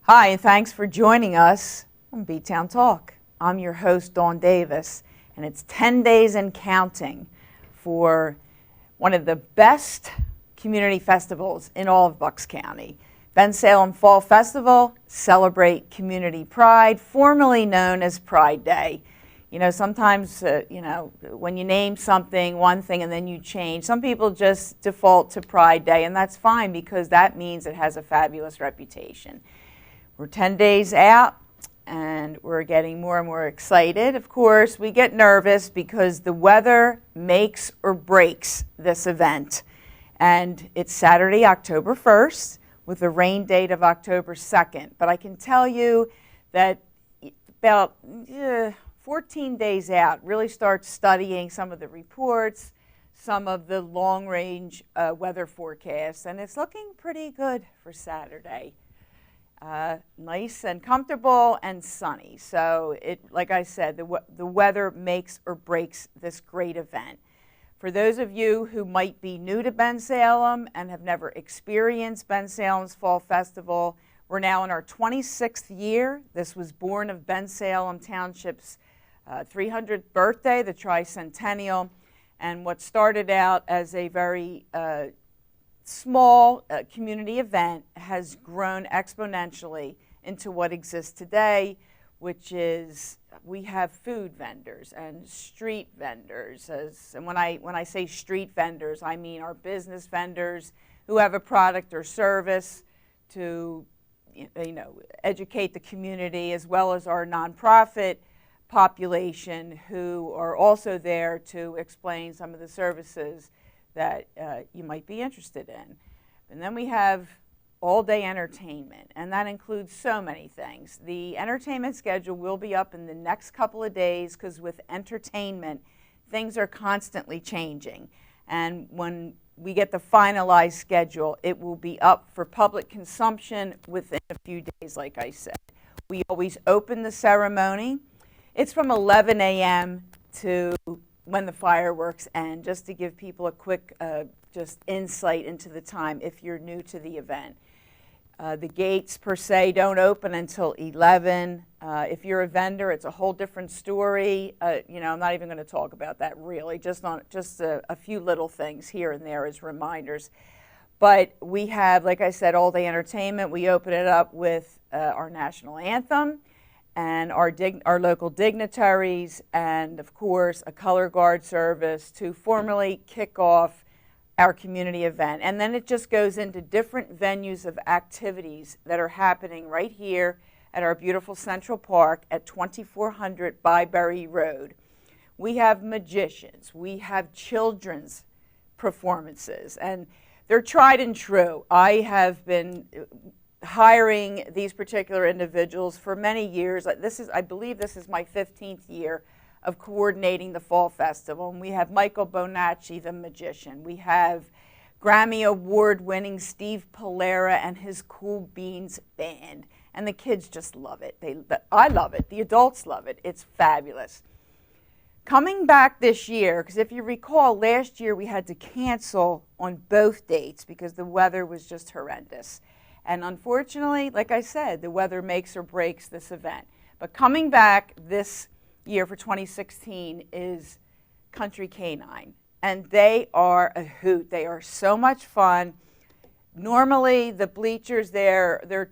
Hi, and thanks for joining us on B-Town Talk. I'm your host, Dawn Davis, and it's 10 days and counting for one of the best community festivals in all of Bucks County. Bensalem Fall Festival, celebrate community pride, formerly known as Pride Day. You know, sometimes, when you name something, one thing, and then you change, some people just default to Pride Day, and that's fine because that means it has a fabulous reputation. We're 10 days out, and we're getting more and more excited. Of course, we get nervous because the weather makes or breaks this event. And it's Saturday, October 1st, with a rain date of October 2nd. But I can tell you that about 14 days out, really start studying some of the reports, some of the long-range weather forecasts, and it's looking pretty good for Saturday. Nice and comfortable and sunny. So like I said, the weather makes or breaks this great event. For those of you who might be new to Bensalem and have never experienced Bensalem's Fall Festival, we're now in our 26th year. This was born of Bensalem Township's 300th birthday, the tricentennial, and what started out as a very small community event has grown exponentially into what exists today, which is we have food vendors and street vendors. And when I say street vendors, I mean our business vendors who have a product or service to educate the community, as well as our nonprofit population who are also there to explain some of the services that you might be interested in. And then we have all-day entertainment, and that includes so many things. The entertainment schedule will be up in the next couple of days because with entertainment, things are constantly changing. And when we get the finalized schedule, it will be up for public consumption within a few days, like I said. We always open the ceremony. It's from 11 a.m. to when the fireworks end, just to give people a quick just insight into the time if you're new to the event. The gates per se don't open until 11. If you're a vendor, it's a whole different story. I'm not even going to talk about that really, just a few little things here and there as reminders. But we have, like I said, all-day entertainment. We open it up with our national anthem and our local dignitaries, and of course a color guard service to formally kick off our community event. And then it just goes into different venues of activities that are happening right here at our beautiful Central Park at 2400 Byberry Road. We have magicians, we have children's performances, and they're tried and true. I have been hiring these particular individuals for many years. I believe this is my 15th year of coordinating the Fall Festival. And we have Michael Bonacci, the magician. We have Grammy Award-winning Steve Polera and his Cool Beans Band. And the kids just love it. I love it. The adults love it. It's fabulous. Coming back this year, because if you recall, last year we had to cancel on both dates because the weather was just horrendous. And unfortunately, like I said, the weather makes or breaks this event. But coming back this year for 2016 is Country Canine. And they are a hoot. They are so much fun. Normally, the bleachers there, the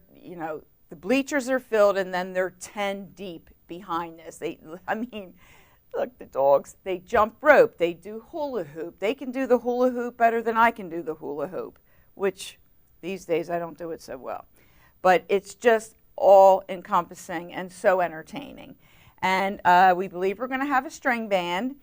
bleachers are filled and then they're 10 deep behind this. Look, the dogs, they jump rope. They do hula hoop. They can do the hula hoop better than I can do the hula hoop, which these days I don't do it so well. But it's just all encompassing and so entertaining. And we believe we're going to have a string band,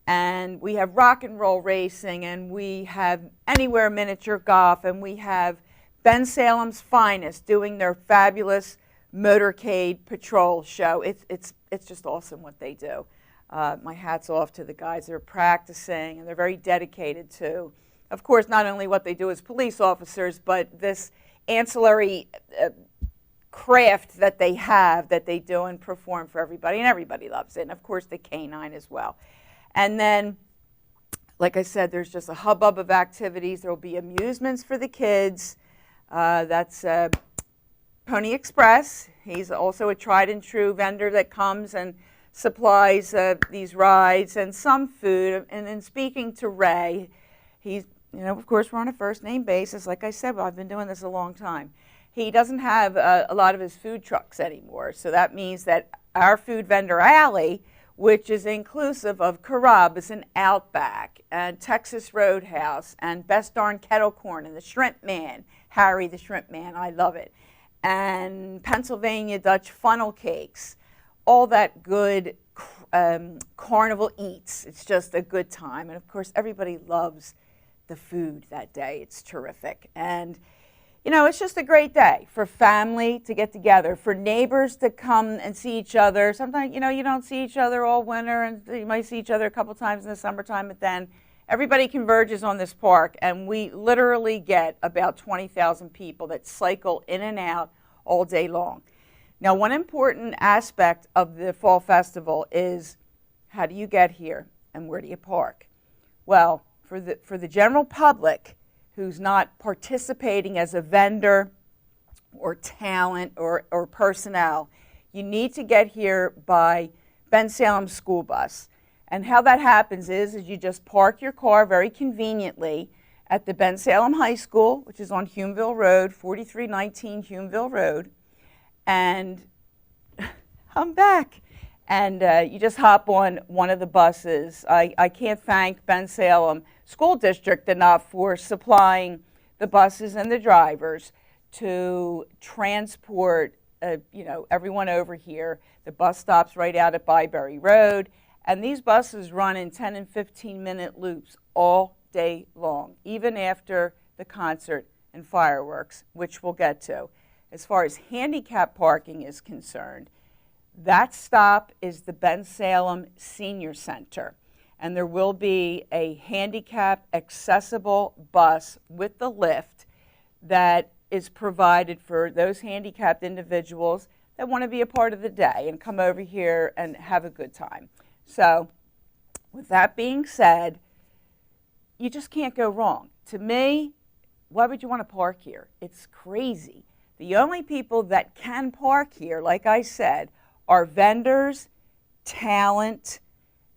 and we have rock and roll racing, and we have anywhere miniature golf, and we have Bensalem's finest doing their fabulous motorcade patrol show. It's just awesome what they do. My hat's off to the guys that are practicing, and they're very dedicated to, of course, not only what they do as police officers, but this ancillary craft that they have that they do and perform for everybody, and everybody loves it. And of course, the canine as well. And then, like I said, there's just a hubbub of activities. There will be amusements for the kids. That's Pony Express. He's also a tried and true vendor that comes and supplies these rides and some food. And in speaking to Ray, he's, of course, we're on a first name basis. Like I said, well, I've been doing this a long time. He doesn't have a lot of his food trucks anymore. So that means that our food vendor alley, which is inclusive of Carrabba's and Outback and Texas Roadhouse and Best Darn Kettle Corn and the Shrimp Man, Harry the Shrimp Man, I love it, and Pennsylvania Dutch funnel cakes, all that good carnival eats. It's just a good time. And of course, everybody loves the food that day. It's terrific. And it's just a great day for family to get together, for neighbors to come and see each other. Sometimes, you don't see each other all winter, and you might see each other a couple times in the summertime, but then everybody converges on this park, and we literally get about 20,000 people that cycle in and out all day long. Now, one important aspect of the Fall Festival is how do you get here and where do you park? Well, for the general public who's not participating as a vendor or talent or personnel, you need to get here by Bensalem school bus. And how that happens is you just park your car very conveniently at the Bensalem High School, which is on Humeville Road, 4319 Humeville Road, and I'm back. And you just hop on one of the buses. I can't thank Bensalem School District enough for supplying the buses and the drivers to transport everyone over here. The bus stops right out at Byberry Road, and these buses run in 10 and 15-minute loops all day long, even after the concert and fireworks, which we'll get to. As far as handicap parking is concerned, that stop is the Bensalem Senior Center, and there will be a handicap accessible bus with the lift that is provided for those handicapped individuals that want to be a part of the day and come over here and have a good time. So with that being said, you just can't go wrong. To me, why would you want to park here? It's crazy. The only people that can park here, like I said, are vendors, talent,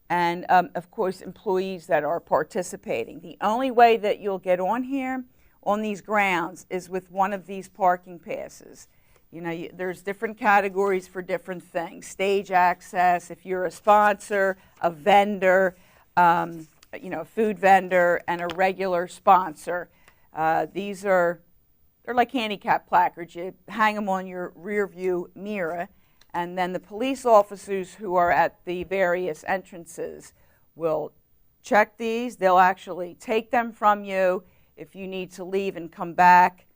and of course employees that are participating. The only way that you'll get on here, on these grounds, is with one of these parking passes. There's different categories for different things. Stage access, if you're a sponsor, a vendor, a food vendor, and a regular sponsor. They're like handicap placards. You hang them on your rear view mirror, and then the police officers who are at the various entrances will check these. They'll actually take them from you. If you need to leave and come back,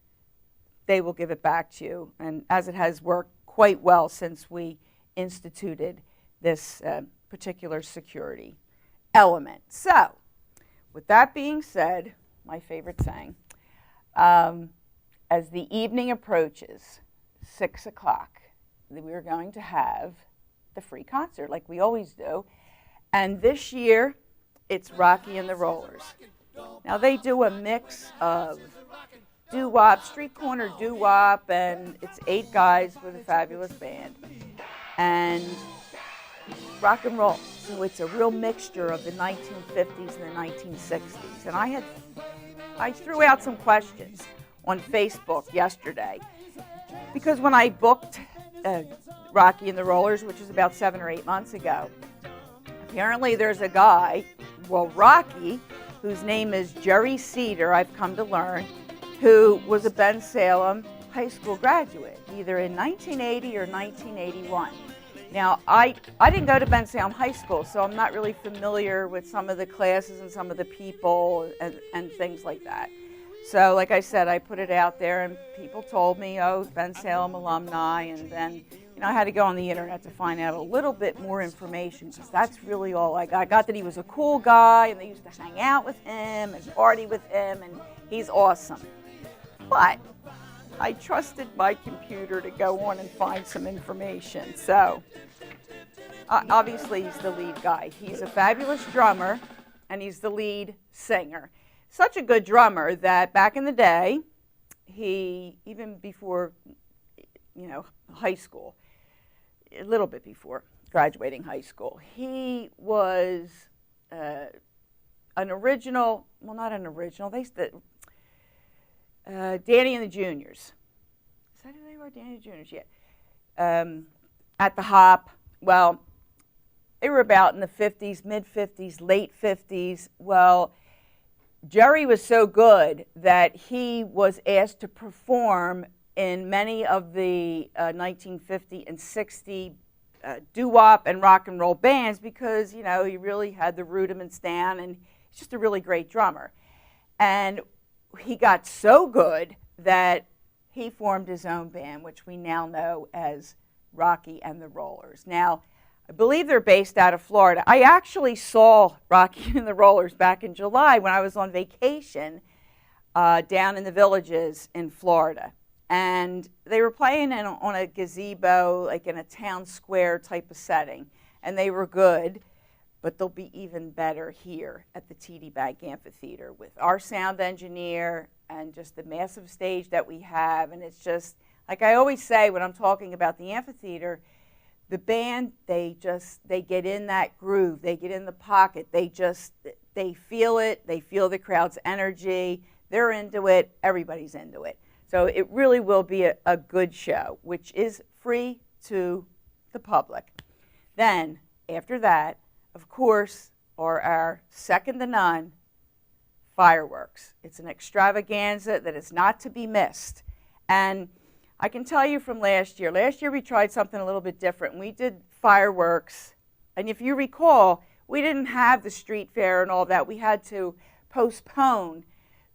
they will give it back to you. And as it has worked quite well since we instituted this particular security element. So, with that being said, my favorite thing, as the evening approaches, 6 o'clock, we're going to have the free concert like we always do. And this year, it's Rocky and the Rollers. Now, they do a mix of doo-wop, street corner doo-wop, and it's 8 guys with a fabulous band. And rock and roll. So it's a real mixture of the 1950s and the 1960s. And I threw out some questions on Facebook yesterday, because when I booked Rocky and the Rollers, which was about 7 or 8 months ago, apparently there's a guy, Rocky, whose name is Jerry Cedar, I've come to learn, who was a Bensalem high school graduate, either in 1980 or 1981. Now, I didn't go to Bensalem High School, so I'm not really familiar with some of the classes and some of the people and things like that. So, like I said, I put it out there, and people told me, Bensalem alumni, and then, I had to go on the internet to find out a little bit more information, because that's really all I got. I got that he was a cool guy, and they used to hang out with him and party with him, and he's awesome. But I trusted my computer to go on and find some information. So, obviously, he's the lead guy. He's a fabulous drummer, and he's the lead singer. Such a good drummer that back in the day, he, even before high school, a little bit before graduating high school. He was an original, well, not an original, Danny and the Juniors. Is that who they were? Danny and the Juniors, yeah. At the Hop. Well, they were about in the 50s, mid-50s, late 50s. Well, Jerry was so good that he was asked to perform in many of the 1950 and 60 doo-wop and rock and roll bands because, he really had the rudiments down, and he's just a really great drummer. And he got so good that he formed his own band, which we now know as Rocky and the Rollers. Now, I believe they're based out of Florida. I actually saw Rocky and the Rollers back in July when I was on vacation down in the Villages in Florida. And they were playing on a gazebo, like in a town square type of setting. And they were good, but they'll be even better here at the TD Bank Amphitheater with our sound engineer and just the massive stage that we have. And it's just, like I always say when I'm talking about the amphitheater, the band, they get in that groove. They get in the pocket. They feel it. They feel the crowd's energy. They're into it. Everybody's into it. So it really will be a good show, which is free to the public. Then, after that, of course, are our second to none fireworks. It's an extravaganza that is not to be missed. And I can tell you from last year we tried something a little bit different. We did fireworks, and if you recall, we didn't have the street fair and all that. We had to postpone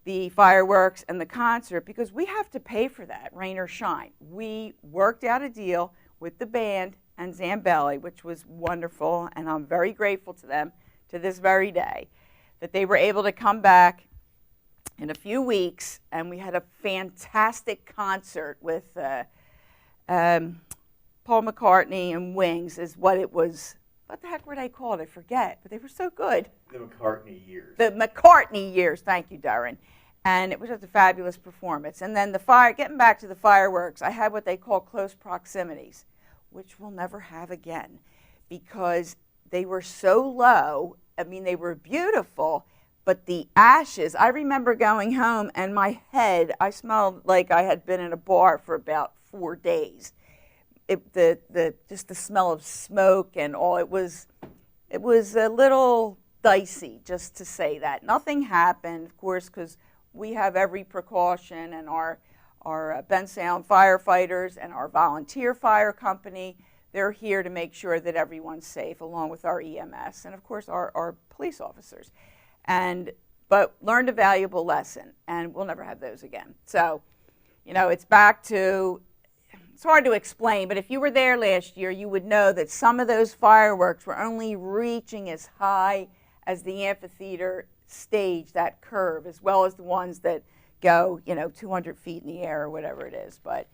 the fireworks and the concert because we have to pay for that, rain or shine. We worked out a deal with the band and Zambelli, which was wonderful, and I'm very grateful to them to this very day, that they were able to come back in a few weeks, and we had a fantastic concert with Paul McCartney and Wings is what it was. What the heck were they called? I forget, but they were so good. The McCartney Years. The McCartney Years, thank you, Darren. And it was just a fabulous performance. And then getting back to the fireworks, I had what they call close proximities, which we'll never have again because they were so low. I mean, they were beautiful, but the ashes, I remember going home and my head, I smelled like I had been in a bar for about 4 days. Just the smell of smoke and all, it was a little dicey, just to say that. Nothing happened, of course, because we have every precaution, and our Bensalem firefighters and our volunteer fire company, they're here to make sure that everyone's safe, along with our EMS and, of course, our police officers. But learned a valuable lesson, and we'll never have those again. So, it's back to, it's hard to explain, but if you were there last year, you would know that some of those fireworks were only reaching as high as the amphitheater stage, that curve, as well as the ones that go, 200 feet in the air or whatever it is. But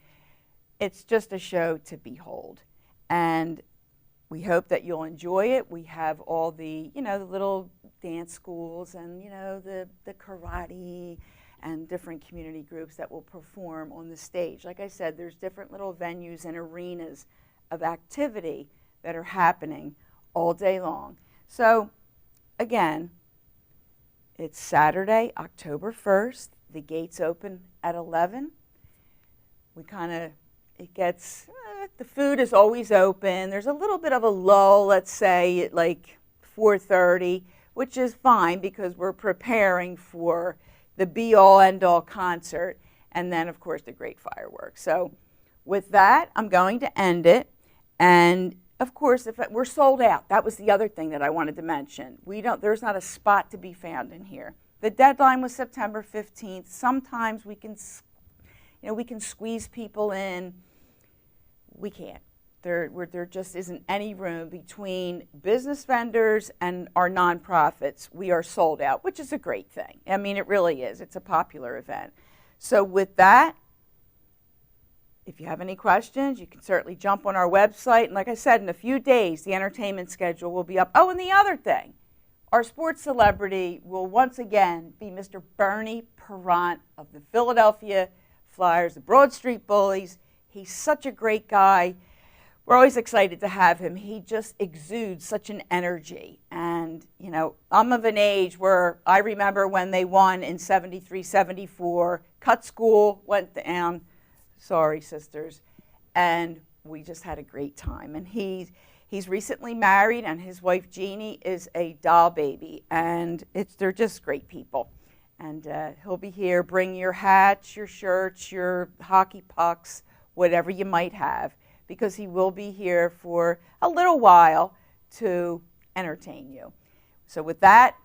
it's just a show to behold. And we hope that you'll enjoy it. We have all the, the little dance schools and, the karate and different community groups that will perform on the stage. Like I said, there's different little venues and arenas of activity that are happening all day long. So, again, it's Saturday, October 1st. The gates open at 11. The food is always open. There's a little bit of a lull, let's say, at like 4:30, which is fine because we're preparing for the be-all, end-all concert, and then, of course, the great fireworks. So with that, I'm going to end it. And, of course, we're sold out. That was the other thing that I wanted to mention. There's not a spot to be found in here. The deadline was September 15th. Sometimes we can squeeze people in. We can't. There just isn't any room between business vendors and our nonprofits. We are sold out, which is a great thing. I mean, it really is. It's a popular event. So with that, if you have any questions, you can certainly jump on our website. And like I said, in a few days, the entertainment schedule will be up. Oh, and the other thing, our sports celebrity will once again be Mr. Bernie Perrant of the Philadelphia Flyers, the Broad Street Bullies. He's such a great guy. We're always excited to have him. He just exudes such an energy. And, you know, I'm of an age where I remember when they won in 73, 74, cut school, went down. Sorry, sisters. And we just had a great time. And he's recently married, and his wife, Jeannie, is a doll baby. And they're just great people. And he'll be here. Bring your hats, your shirts, your hockey pucks, whatever you might have, because he will be here for a little while to entertain you. So with that,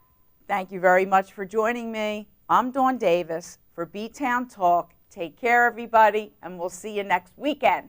thank you very much for joining me. I'm Dawn Davis for B-Town Talk. Take care, everybody, and we'll see you next weekend.